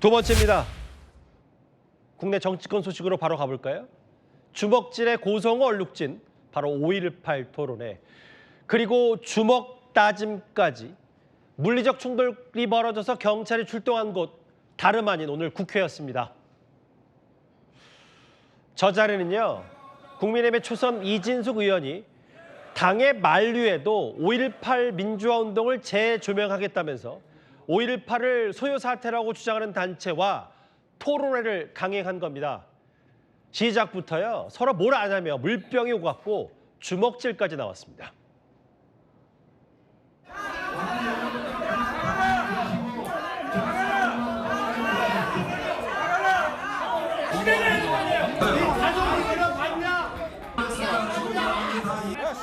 두 번째입니다. 국내 정치권 소식으로 바로 가볼까요? 주먹질의 고성어 얼룩진 바로 5.18 토론회. 그리고 주먹 다짐까지 물리적 충돌이 벌어져서 경찰이 출동한 곳 다름 아닌 오늘 국회였습니다. 저 자리는요, 국민의힘의 초선 이진숙 의원이 당의 만류에도 5.18 민주화운동을 재조명하겠다면서 5.18을 소요 사태라고 주장하는 단체와 토론회를 강행한 겁니다. 시작부터요, 서로 뭘 아냐며 물병이 오갔고 주먹질까지 나왔습니다.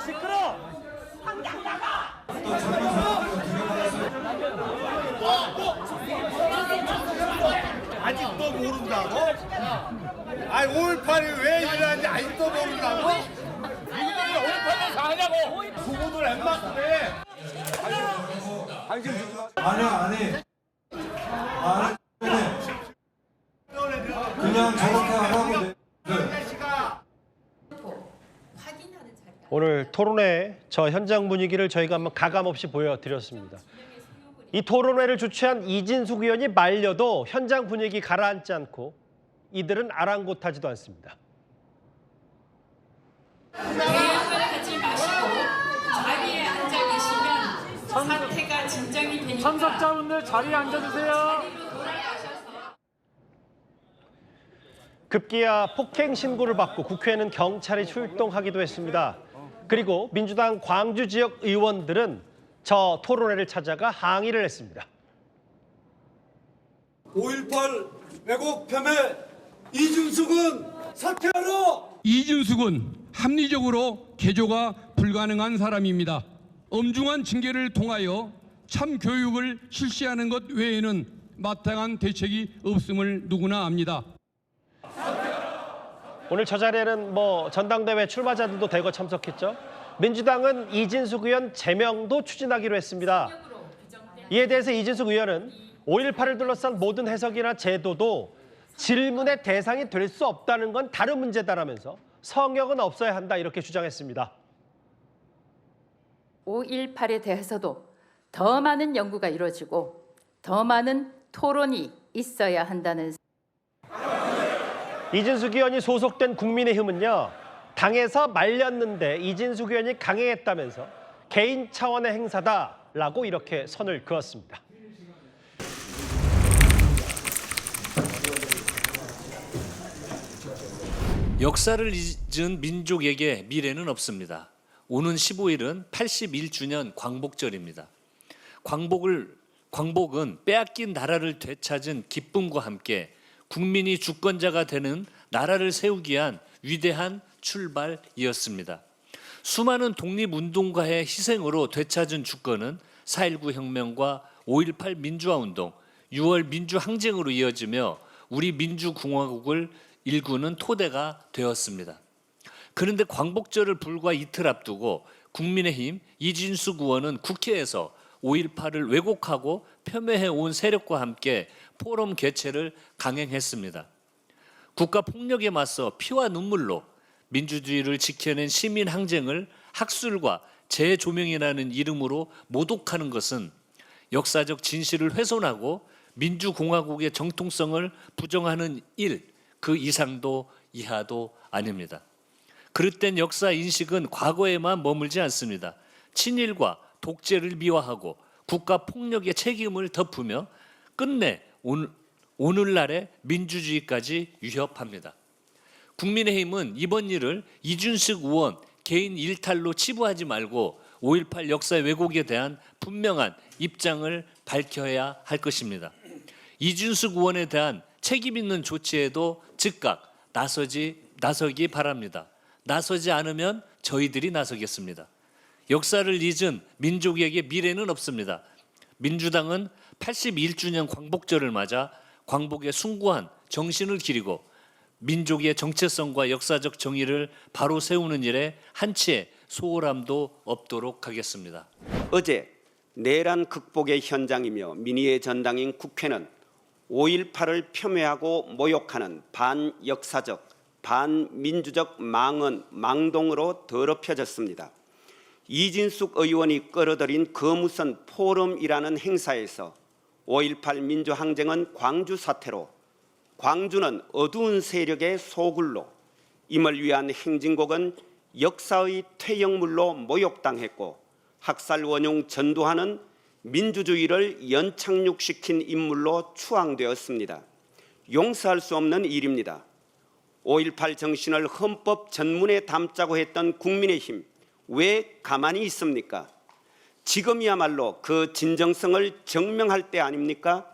시끄러! 아직도 모른다고? 아니 5.18이 왜 일어나는지 아직도 모른다고? 이분들이 5.18을 다 하냐고! 부모들 엠마크래! 당신 주지 마. 아니. 그냥 저렇게 안 하면 돼. 오늘 토론회 저 현장 분위기를 저희가 한번 가감없이 보여드렸습니다. 이 토론회를 주최한 이진숙 의원이 말려도 현장 분위기 가라앉지 않고 이들은 아랑곳하지도 않습니다. 하지 마시고 자리에 앉아 계시면 사태가 진정이 되니까 참석자분들 자리에 앉아주세요. 급기야 폭행 신고를 받고 국회에는 경찰이 출동하기도 했습니다. 그리고 민주당 광주 지역 의원들은 저 토론회를 찾아가 항의를 했습니다. 5.18 왜곡 폄훼 이준숙은 사퇴하라! 이준숙은 합리적으로 개조가 불가능한 사람입니다. 엄중한 징계를 통하여 참 교육을 실시하는 것 외에는 마땅한 대책이 없음을 누구나 압니다. 오늘 저 자리에는 전당대회 출마자들도 대거 참석했죠. 민주당은 이진숙 의원 제명도 추진하기로 했습니다. 이에 대해서 이진숙 의원은 5.18을 둘러싼 모든 해석이나 제도도 질문의 대상이 될 수 없다는 건 다른 문제다라면서 성역은 없어야 한다 이렇게 주장했습니다. 5.18에 대해서도 더 많은 연구가 이루어지고 더 많은 토론이 있어야 한다는 이진숙 의원이 소속된 국민의힘은요, 당에서 말렸는데 이진숙 의원이 강행했다면서 개인 차원의 행사다라고 이렇게 선을 그었습니다. 역사를 잊은 민족에게 미래는 없습니다. 오는 15일은 81주년 광복절입니다. 광복은 빼앗긴 나라를 되찾은 기쁨과 함께 국민이 주권자가 되는 나라를 세우기 위한 위대한 출발이었습니다. 수많은 독립운동가의 희생으로 되찾은 주권은 4.19 혁명과 5.18 민주화운동, 6월 민주항쟁으로 이어지며 우리 민주공화국을 일구는 토대가 되었습니다. 그런데 광복절을 불과 이틀 앞두고 국민의힘 이진숙 의원은 국회에서 5.18을 왜곡하고 폄훼해 온 세력과 함께 포럼 개최를 강행했습니다. 국가 폭력에 맞서 피와 눈물로 민주주의를 지켜낸 시민 항쟁을 학술과 재조명이라는 이름으로 모독하는 것은 역사적 진실을 훼손하고 민주공화국의 정통성을 부정하는 일, 그 이상도 이하도 아닙니다. 그릇된 역사 인식은 과거에만 머물지 않습니다. 친일과 독재를 미화하고 국가 폭력의 책임을 덮으며 끝내 오늘날의 민주주의까지 위협합니다. 국민의힘은 이번 일을 이준숙 의원 개인 일탈로 치부하지 말고 5.18 역사 왜곡에 대한 분명한 입장을 밝혀야 할 것입니다. 이준숙 의원에 대한 책임 있는 조치에도 즉각 나서기 바랍니다. 나서지 않으면 저희들이 나서겠습니다. 역사를 잊은 민족에게 미래는 없습니다. 민주당은 81주년 광복절을 맞아 광복의 숭고한 정신을 기리고 민족의 정체성과 역사적 정의를 바로 세우는 일에 한치의 소홀함도 없도록 하겠습니다. 어제 내란 극복의 현장이며 민의의 전당인 국회는 5.18을 폄훼하고 모욕하는 반역사적, 반민주적 망언, 망동으로 더럽혀졌습니다. 이진숙 의원이 끌어들인 거무선 포럼이라는 행사에서 5.18 민주항쟁은 광주 사태로, 광주는 어두운 세력의 소굴로, 임을 위한 행진곡은 역사의 퇴역물로 모욕당했고 학살 원흉 전두환은 민주주의를 연착륙시킨 인물로 추앙되었습니다. 용서할 수 없는 일입니다. 5.18 정신을 헌법 전문에 담자고 했던 국민의힘, 왜 가만히 있습니까? 지금이야말로 그 진정성을 증명할 때 아닙니까?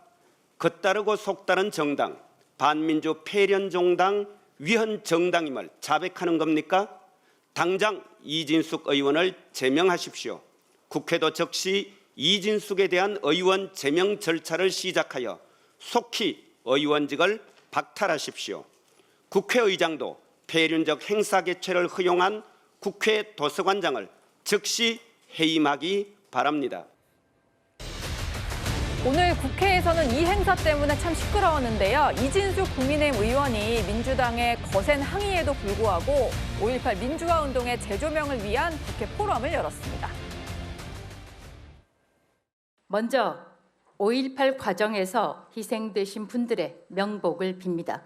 겉다르고 속다른 정당, 반민주 폐련정당, 위헌정당임을 자백하는 겁니까? 당장 이진숙 의원을 제명하십시오. 국회도 즉시 이진숙에 대한 의원 제명 절차를 시작하여 속히 의원직을 박탈하십시오. 국회의장도 폐륜적 행사 개최를 허용한 국회 도서관장을 즉시 해임하기 바랍니다. 오늘 국회에서는 이 행사 때문에 참 시끄러웠는데요. 이진숙 국민의힘 의원이 민주당의 거센 항의에도 불구하고 5.18 민주화 운동의 재조명을 위한 국회 포럼을 열었습니다. 먼저 5.18 과정에서 희생되신 분들의 명복을 빕니다.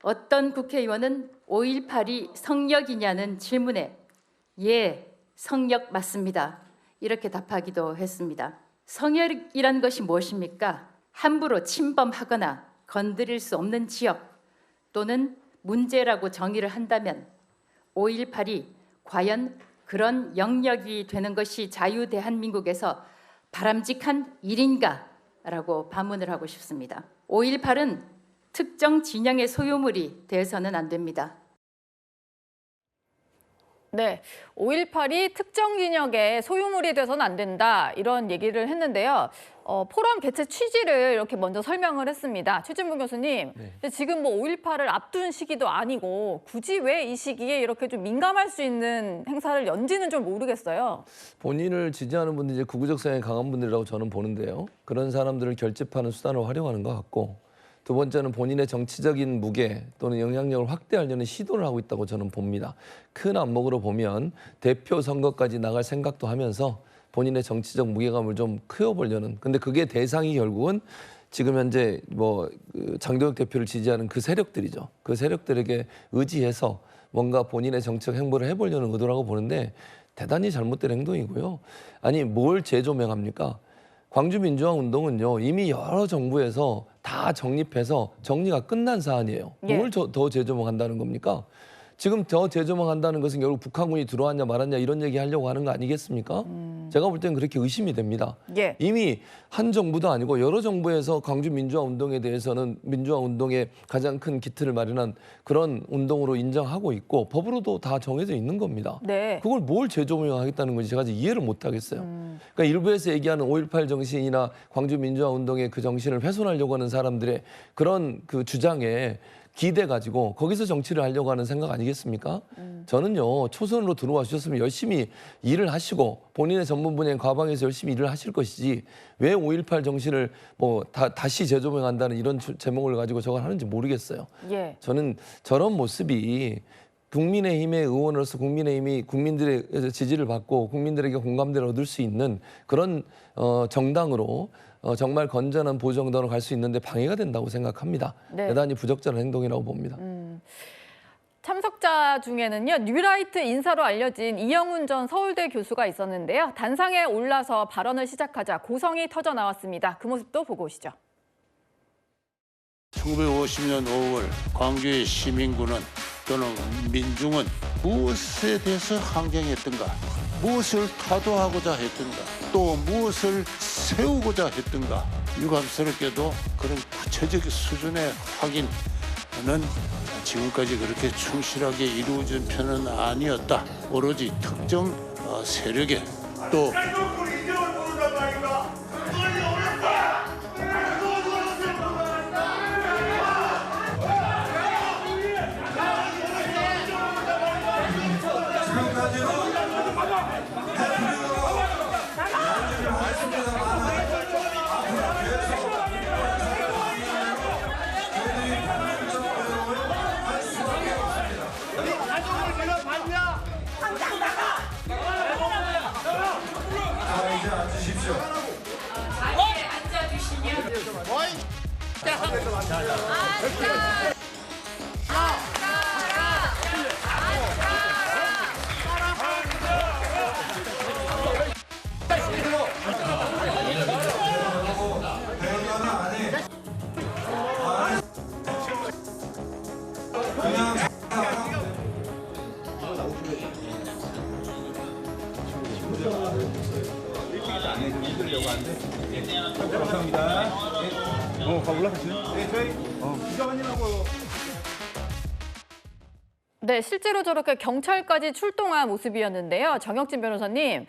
어떤 국회의원은 5.18이 성역이냐는 질문에 예, 성역 맞습니다. 이렇게 답하기도 했습니다. 성역이란 것이 무엇입니까? 함부로 침범하거나 건드릴 수 없는 지역 또는 문제라고 정의를 한다면 5.18이 과연 그런 영역이 되는 것이 자유대한민국에서 바람직한 일인가? 라고 반문을 하고 싶습니다. 5.18은 특정 진영의 소유물이 돼서는 안 됩니다. 네, 5.18이 특정 진영의 소유물이 돼서는 안 된다 이런 얘기를 했는데요. 포럼 개최 취지를 이렇게 먼저 설명을 했습니다. 최진봉 교수님, 네. 지금 뭐 5.18을 앞둔 시기도 아니고 굳이 왜 이 시기에 이렇게 좀 민감할 수 있는 행사를 연지는 좀 모르겠어요. 본인을 지지하는 분들이 이제 구구적 성향이 강한 분들이라고 저는 보는데요. 그런 사람들을 결집하는 수단으로 활용하는 것 같고, 두 번째는 본인의 정치적인 무게 또는 영향력을 확대하려는 시도를 하고 있다고 저는 봅니다. 큰 안목으로 보면 대표 선거까지 나갈 생각도 하면서 본인의 정치적 무게감을 좀 키워보려는, 근데 그게 대상이 결국은 지금 현재 장동혁 대표를 지지하는 그 세력들이죠. 그 세력들에게 의지해서 뭔가 본인의 정치적 행보를 해보려는 의도라고 보는데 대단히 잘못된 행동이고요. 아니 뭘 재조명합니까? 광주민주화 운동은요 이미 여러 정부에서 다 정립해서 정리가 끝난 사안이에요. 예. 뭘 더 재조명한다는 겁니까? 지금 더 재조명한다는 것은 결국 북한군이 들어왔냐 말았냐 이런 얘기 하려고 하는 거 아니겠습니까? 제가 볼 때는 그렇게 의심이 됩니다. 예. 이미 한 정부도 아니고 여러 정부에서 광주 민주화 운동에 대해서는 민주화 운동의 가장 큰 기틀을 마련한 그런 운동으로 인정하고 있고 법으로도 다 정해져 있는 겁니다. 네. 그걸 뭘 재조명하겠다는 건지 제가 이해를 못 하겠어요. 그러니까 일부에서 얘기하는 5.18 정신이나 광주 민주화 운동의 그 정신을 훼손하려고 하는 사람들의 그런 그 주장에 기대 가지고 거기서 정치를 하려고 하는 생각 아니겠습니까? 저는요 초선으로 들어와 주셨으면 열심히 일을 하시고 본인의 전문 분야인 과방에서 열심히 일을 하실 것이지 왜 5.18 정신을 다시 재조명한다는 이런 제목을 가지고 저걸 하는지 모르겠어요. 예. 저는 저런 모습이 국민의힘의 의원으로서 국민의힘이 국민들의 지지를 받고 국민들에게 공감대를 얻을 수 있는 그런 정당으로 정말 건전한 보정당으로 갈 수 있는데 방해가 된다고 생각합니다. 네. 대단히 부적절한 행동이라고 봅니다. 참석자 중에는요 뉴라이트 인사로 알려진 이영훈 전 서울대 교수가 있었는데요. 단상에 올라서 발언을 시작하자 고성이 터져 나왔습니다. 그 모습도 보고 오시죠. 1950년 5월 광주의 시민군은 또는 민중은 무엇에 대해서 항쟁했던가, 무엇을 타도하고자 했던가, 또 무엇을 세우고자 했던가, 유감스럽게도 그런 구체적 수준의 확인은 지금까지 그렇게 충실하게 이루어진 편은 아니었다. 오로지 특정 세력에 또 네, 실제로 저렇게 경찰까지 출동한 모습이었는데요. 정혁진 변호사님,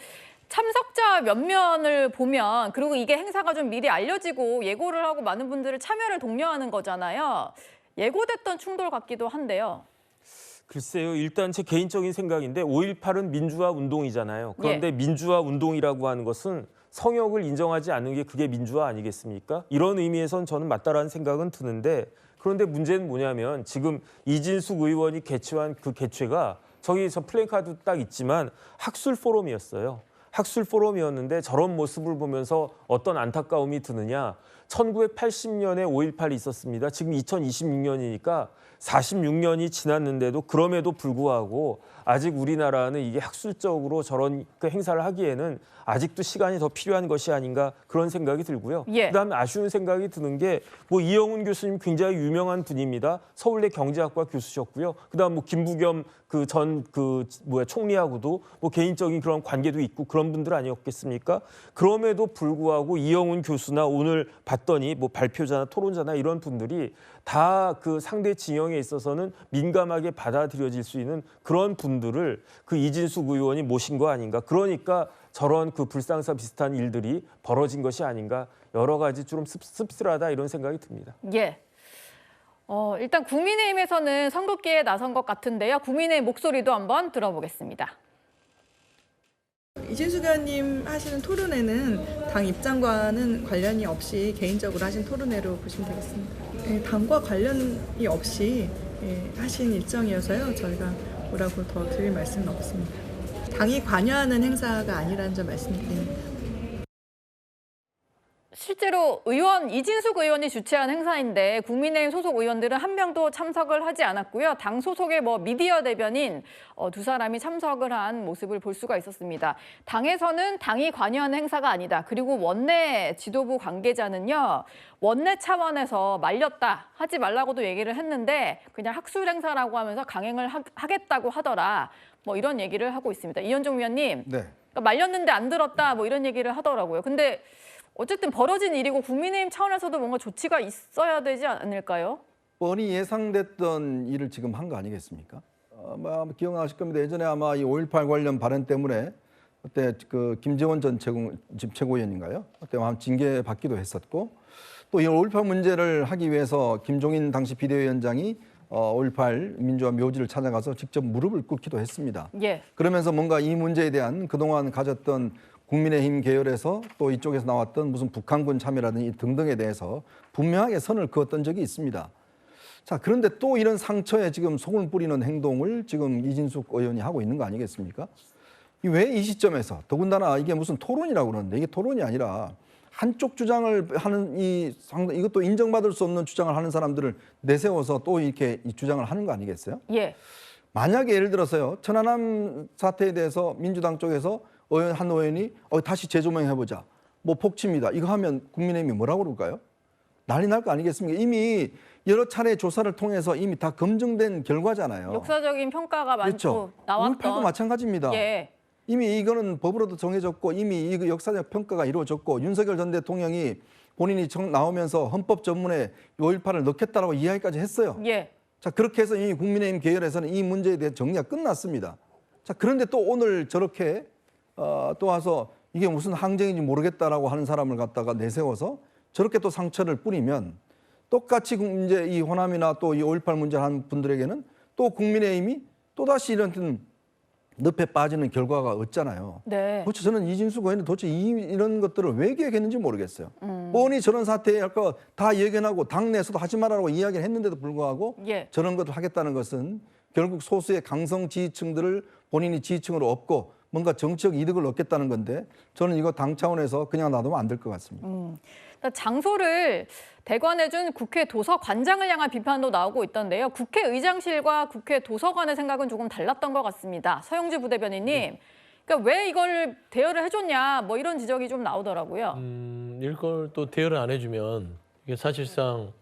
참석자 면면을 보면 그리고 이게 행사가 좀 미리 알려지고 예고를 하고 많은 분들을 참여를 독려하는 거잖아요. 예고됐던 충돌 같기도 한데요. 글쎄요. 일단 제 개인적인 생각인데 5.18은 민주화 운동이잖아요. 그런데 민주화 운동이라고 하는 것은 성역을 인정하지 않는 게 그게 민주화 아니겠습니까? 이런 의미에선 저는 맞다라는 생각은 드는데 그런데 문제는 뭐냐면 지금 이진숙 의원이 개최한 그 개최가 저기 저 플래카드 딱 있지만 학술 포럼이었어요. 학술 포럼이었는데 저런 모습을 보면서 어떤 안타까움이 드느냐. 1980년에 5.18이 있었습니다. 지금 2026년이니까 46년이 지났는데도 그럼에도 불구하고 아직 우리나라는 이게 학술적으로 저런 그 행사를 하기에는 아직도 시간이 더 필요한 것이 아닌가 그런 생각이 들고요. 그다음에 아쉬운 생각이 드는 게 뭐 이영훈 교수님 굉장히 유명한 분입니다. 서울대 경제학과 교수셨고요. 그다음 뭐 김부겸 그 전 총리하고도 뭐 개인적인 그런 관계도 있고 그런 분들 아니었겠습니까? 그럼에도 불구하고 이영훈 교수나 오늘 봤더니 뭐 발표자나 토론자나 이런 분들이 다 그 상대 진영에 있어서는 민감하게 받아들여질 수 있는 그런 분들을 그 이진숙 의원이 모신 거 아닌가. 그러니까 저런 그 불상사 비슷한 일들이 벌어진 것이 아닌가. 여러 가지 좀 씁쓸하다 이런 생각이 듭니다. 예. 일단 국민의힘에서는 선긋기에 나선 것 같은데요. 국민의힘 목소리도 한번 들어보겠습니다. 이진숙 의원님 하시는 토론회는 당 입장과는 관련이 없이 개인적으로 하신 토론회로 보시면 되겠습니다. 당과 관련이 없이 하신 일정이어서요. 저희가 뭐라고 더 드릴 말씀은 없습니다. 당이 관여하는 행사가 아니라는 점 말씀드립니다. 실제로 이진숙 의원이 주최한 행사인데 국민의힘 소속 의원들은 한 명도 참석을 하지 않았고요. 당 소속의 미디어 대변인 두 사람이 참석을 한 모습을 볼 수가 있었습니다. 당에서는 당이 관여하는 행사가 아니다. 그리고 원내 지도부 관계자는요. 원내 차원에서 말렸다. 하지 말라고도 얘기를 했는데 그냥 학술 행사라고 하면서 강행을 하겠다고 하더라. 이런 얘기를 하고 있습니다. 이현종 위원님. 그러니까 말렸는데 안 들었다. 이런 얘기를 하더라고요. 근데 어쨌든 벌어진 일이고 국민의힘 차원에서도 뭔가 조치가 있어야 되지 않을까요? 뻔히 예상됐던 일을 지금 한 거 아니겠습니까? 아마 기억나실 겁니다. 예전에 아마 이 5.18 관련 발언 때문에 그때 그 김재원 전 집 최고위원인가요? 그때 아마 징계 받기도 했었고 또 이 5.18 문제를 하기 위해서 김종인 당시 비대위원장이 5.18 민주화 묘지를 찾아가서 직접 무릎을 꿇기도 했습니다. 그러면서 뭔가 이 문제에 대한 그동안 가졌던 국민의힘 계열에서 또 이쪽에서 나왔던 무슨 북한군 참여라든지 등등에 대해서 분명하게 선을 그었던 적이 있습니다. 자, 그런데 또 이런 상처에 지금 속을 뿌리는 행동을 지금 이진숙 의원이 하고 있는 거 아니겠습니까? 왜 이 시점에서 더군다나 이게 무슨 토론이라고 그러는데 이게 토론이 아니라 한쪽 주장을 하는 이것도 인정받을 수 없는 주장을 하는 사람들을 내세워서 또 이렇게 이 주장을 하는 거 아니겠어요? 만약에 예를 들어서요. 천안함 사태에 대해서 민주당 쪽에서 한 의원이 다시 재조명해보자. 폭침이다. 이거 하면 국민의힘이 뭐라고 그럴까요? 난리 날 거 아니겠습니까? 이미 여러 차례 조사를 통해서 이미 다 검증된 결과잖아요. 역사적인 평가가 많고 나왔던. 5.18도 마찬가지입니다. 이미 이거는 법으로도 정해졌고 이미 이 역사적 평가가 이루어졌고 윤석열 전 대통령이 본인이 나오면서 헌법 전문에 5.18을 넣겠다라고 이야기까지 했어요. 자, 그렇게 해서 이미 국민의힘 계열에서는 이 문제에 대한 정리가 끝났습니다. 자, 그런데 또 오늘 저렇게 또 와서 이게 무슨 항쟁인지 모르겠다라고 하는 사람을 갖다가 내세워서 저렇게 또 상처를 뿌리면 똑같이 이제 이 호남이나 또 이 5.18 문제를 하는 분들에게는 또 국민의힘이 또다시 이런 늪에 빠지는 결과가 없잖아요. 도대체 저는 이진숙 의원이 도대체 이런 것들을 왜 기획했는지 모르겠어요. 뻔히 저런 사태에 아까 다 예견하고 당내에서도 하지 말라고 이야기를 했는데도 불구하고 저런 것을 하겠다는 것은 결국 소수의 강성 지지층들을 본인이 지지층으로 업고 뭔가 정치적 이득을 얻겠다는 건데 저는 이거 당 차원에서 그냥 놔두면 안 될 것 같습니다. 장소를 대관해준 국회 도서관장을 향한 비판도 나오고 있던데요. 국회의장실과 국회 도서관의 생각은 조금 달랐던 것 같습니다. 서영주 부대변인님, 그러니까 왜 이걸 대여를 해줬냐, 뭐 이런 지적이 좀 나오더라고요. 이걸 또 대여를 안 해주면 이게 사실상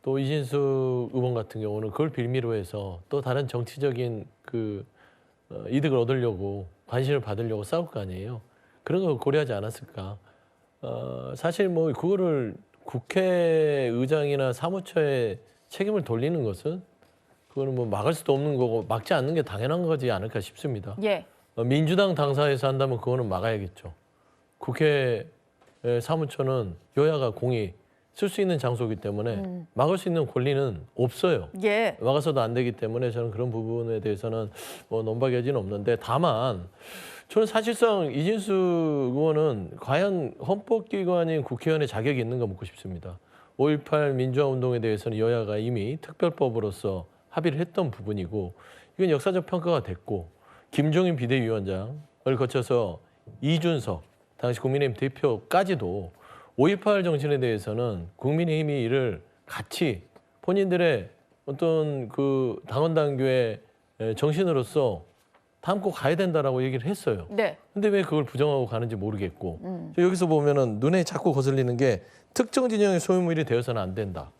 또 이진숙 의원 같은 경우는 그걸 빌미로 해서 또 다른 정치적인 그 이득을 얻으려고 관심을 받으려고 싸울 거 아니에요. 그런 걸 고려하지 않았을까. 사실 뭐 그거를 국회의장이나 사무처에 책임을 돌리는 것은 그거는 뭐 막을 수도 없는 거고 막지 않는 게 당연한 거지 않을까 싶습니다. 예. 민주당 당사에서 한다면 그거는 막아야겠죠. 국회 사무처는 여야가 공히 쓸 수 있는 장소이기 때문에 막을 수 있는 권리는 없어요. 예. 막아서도 안 되기 때문에 저는 그런 부분에 대해서는 뭐 논박의 여지는 없는데 다만 저는 사실상 이진숙 의원은 과연 헌법기관인 국회의원의 자격이 있는가 묻고 싶습니다. 5.18 민주화 운동에 대해서는 여야가 이미 특별법으로서 합의를 했던 부분이고 이건 역사적 평가가 됐고 김종인 비대위원장을 거쳐서 이준석 당시 국민의힘 대표까지도 5.18 정신에 대해서는 국민의힘이 이를 같이 본인들의 어떤 그 당원 당규의 정신으로서 담고 가야 된다라고 얘기를 했어요. 네. 근데 왜 그걸 부정하고 가는지 모르겠고 여기서 보면은 눈에 자꾸 거슬리는 게 특정 진영의 소유물이 되어서는 안 된다.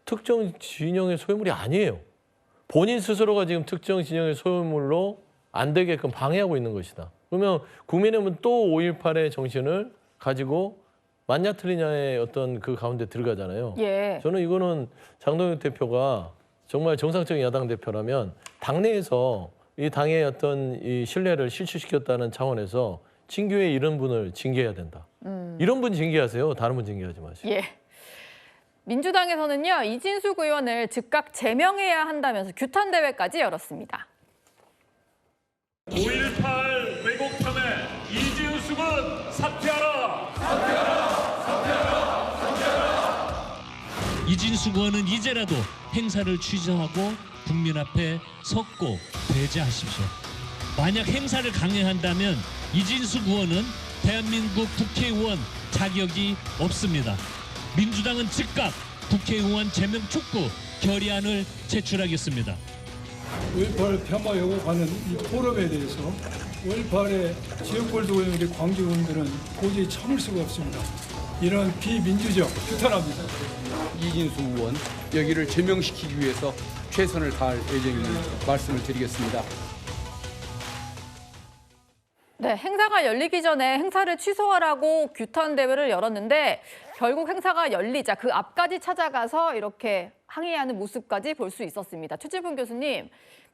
특정 진영의 소유물이 아니에요. 본인 스스로가 지금 특정 진영의 소유물로 안 되게끔 방해하고 있는 것이다. 그러면 국민의힘은 또 5.18의 정신을 가지고 맞냐 틀리냐의 어떤 그 가운데 들어가잖아요. 예. 저는 이거는 장동혁 대표가 정말 정상적인 야당 대표라면 당내에서 이 당의 어떤 이 신뢰를 실추시켰다는 차원에서 징계에 이런 분을 징계해야 된다. 이런 분 징계하세요. 다른 분 징계하지 마시고. 예. 민주당에서는요, 이진숙 의원을 즉각 제명해야 한다면서 규탄 대회까지 열었습니다. 5.18 왜곡 혐의 이진숙은 사퇴하라! 사퇴하라! 사퇴하라! 사퇴하라! 이진숙 의원은 이제라도 행사를 취소하고 국민 앞에 섰고 배제하십시오. 만약 행사를 강행한다면 이진숙 의원은 대한민국 국회의원 자격이 없습니다. 민주당은 즉각 국회의원 제명 촉구 결의안을 제출하겠습니다. 5.18 폄하 왜곡하는 이 포럼에 대해서 5.18의 지역골도 우리 광주 의원들은 도저히 참을 수가 없습니다. 이런 비민주적 규탄합니다. 이진숙 의원 여기를 제명시키기 위해서 최선을 다할 예정임을 말씀을 드리겠습니다. 네, 행사가 열리기 전에 행사를 취소하라고 규탄 대회를 열었는데 결국 행사가 열리자 그 앞까지 찾아가서 이렇게 항의하는 모습까지 볼 수 있었습니다. 최진봉 교수님,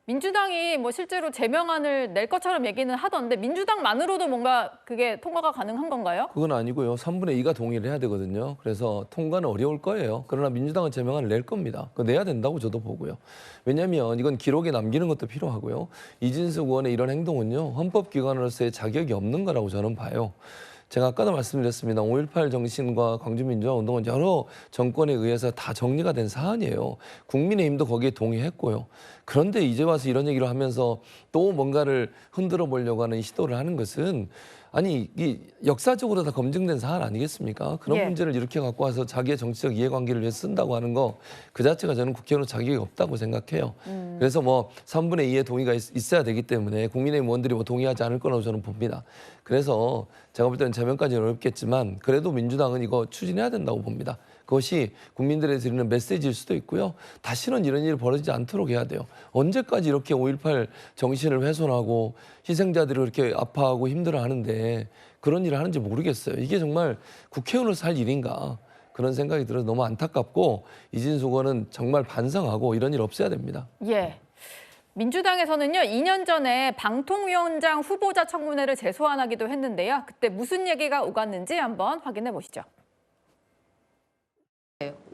민주당이 뭐 실제로 제명안을 낼 것처럼 얘기는 하던데 민주당만으로도 뭔가 그게 통과가 가능한 건가요? 그건 아니고요. 3분의 2가 동의를 해야 되거든요. 그래서 통과는 어려울 거예요. 그러나 민주당은 제명안을 낼 겁니다. 그거 내야 된다고 저도 보고요. 왜냐하면 이건 기록에 남기는 것도 필요하고요. 이진숙 의원의 이런 행동은요. 헌법기관으로서의 자격이 없는 거라고 저는 봐요. 제가 아까도 말씀드렸습니다. 5.18 정신과 광주민주화운동은 여러 정권에 의해서 다 정리가 된 사안이에요. 국민의힘도 거기에 동의했고요. 그런데 이제 와서 이런 얘기를 하면서 또 뭔가를 흔들어 보려고 하는 시도를 하는 것은 아니 이 역사적으로 다 검증된 사안 아니겠습니까? 그런 예. 문제를 이렇게 갖고 와서 자기의 정치적 이해관계를 위해서 쓴다고 하는 거 그 자체가 저는 국회의원 자격이 없다고 생각해요. 그래서 뭐 3분의 2의 동의가 있어야 되기 때문에 국민의힘 의원들이 뭐 동의하지 않을 거라고 저는 봅니다. 그래서 제가 볼 때는 제명까지는 어렵겠지만 그래도 민주당은 이거 추진해야 된다고 봅니다. 그것이 국민들에 드리는 메시지일 수도 있고요. 다시는 이런 일이 벌어지지 않도록 해야 돼요. 언제까지 이렇게 5.18 정신을 훼손하고 희생자들이 그렇게 아파하고 힘들어하는데 그런 일을 하는지 모르겠어요. 이게 정말 국회의원으로서 할 일인가 그런 생각이 들어서 너무 안타깝고 이진숙 의원은 정말 반성하고 이런 일 없어야 됩니다. 예. 민주당에서는요, 2년 전에 방통위원장 후보자 청문회를 재소환하기도 했는데요. 그때 무슨 얘기가 오갔는지 한번 확인해 보시죠.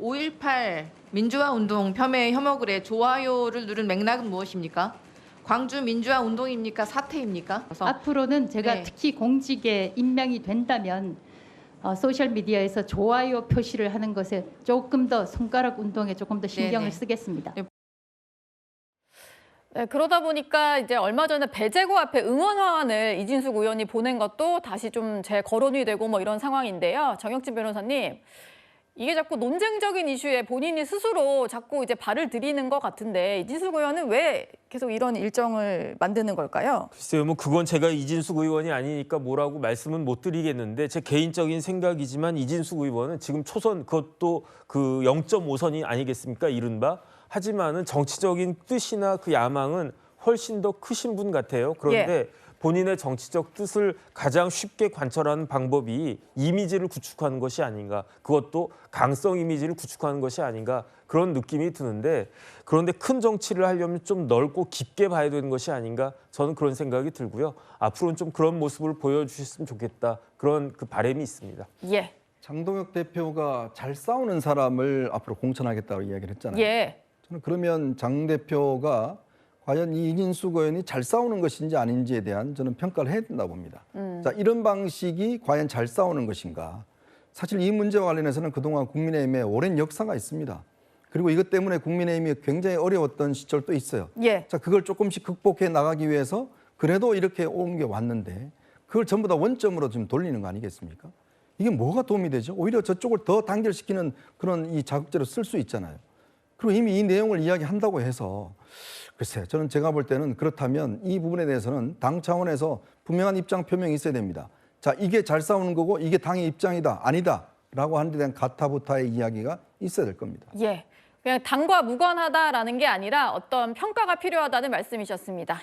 5.18 민주화 운동 폄훼 혐오글에 좋아요를 누른 맥락은 무엇입니까? 광주 민주화 운동입니까? 사퇴입니까? 앞으로는 제가 네. 특히 공직에 임명이 된다면 소셜미디어에서 좋아요 표시를 하는 것에 조금 더 손가락 운동에 조금 더 신경을 네네. 쓰겠습니다. 네, 그러다 보니까 이제 얼마 전에 배재고 앞에 응원 화환을 이진숙 의원이 보낸 것도 다시 좀 재거론이 되고 뭐 이런 상황인데요. 정혁진 변호사님, 이게 자꾸 논쟁적인 이슈에 본인이 스스로 자꾸 이제 발을 들이는 것 같은데 이진숙 의원은 왜 계속 이런 일정을 만드는 걸까요? 글쎄요, 뭐 그건 제가 이진숙 의원이 아니니까 뭐라고 말씀은 못 드리겠는데 제 개인적인 생각이지만 이진숙 의원은 지금 초선 그것도 그 0.5선이 아니겠습니까? 이른바. 하지만은 정치적인 뜻이나 그 야망은 훨씬 더 크신 분 같아요. 그런데 본인의 정치적 뜻을 가장 쉽게 관철하는 방법이 이미지를 구축하는 것이 아닌가. 그것도 강성 이미지를 구축하는 것이 아닌가. 그런 느낌이 드는데 그런데 큰 정치를 하려면 좀 넓고 깊게 봐야 되는 것이 아닌가. 저는 그런 생각이 들고요. 앞으로는 좀 그런 모습을 보여주셨으면 좋겠다. 그런 그 바람이 있습니다. 예. 장동혁 대표가 잘 싸우는 사람을 앞으로 공천하겠다고 이야기를 했잖아요. 예. 저는 그러면 장 대표가 과연 이 이진숙 의원이 잘 싸우는 것인지 아닌지에 대한 저는 평가를 해야 된다고 봅니다. 자, 이런 방식이 과연 잘 싸우는 것인가. 사실 이 문제와 관련해서는 그동안 국민의힘에 오랜 역사가 있습니다. 그리고 이것 때문에 국민의힘이 굉장히 어려웠던 시절도 있어요. 예. 자, 그걸 조금씩 극복해 나가기 위해서 그래도 이렇게 옮겨왔는데 그걸 전부 다 원점으로 지금 돌리는 거 아니겠습니까? 이게 뭐가 도움이 되죠? 오히려 저쪽을 더 단결시키는 그런 이 자극제로 쓸 수 있잖아요. 그리고 이미 이 내용을 이야기한다고 해서 글쎄, 저는 제가 볼 때는 그렇다면 이 부분에 대해서는 당 차원에서 분명한 입장 표명이 있어야 됩니다. 자, 이게 잘 싸우는 거고 이게 당의 입장이다, 아니다라고 하는 데 대한 가타부타의 이야기가 있어야 될 겁니다. 예. 그냥 당과 무관하다라는 게 아니라 어떤 평가가 필요하다는 말씀이셨습니다.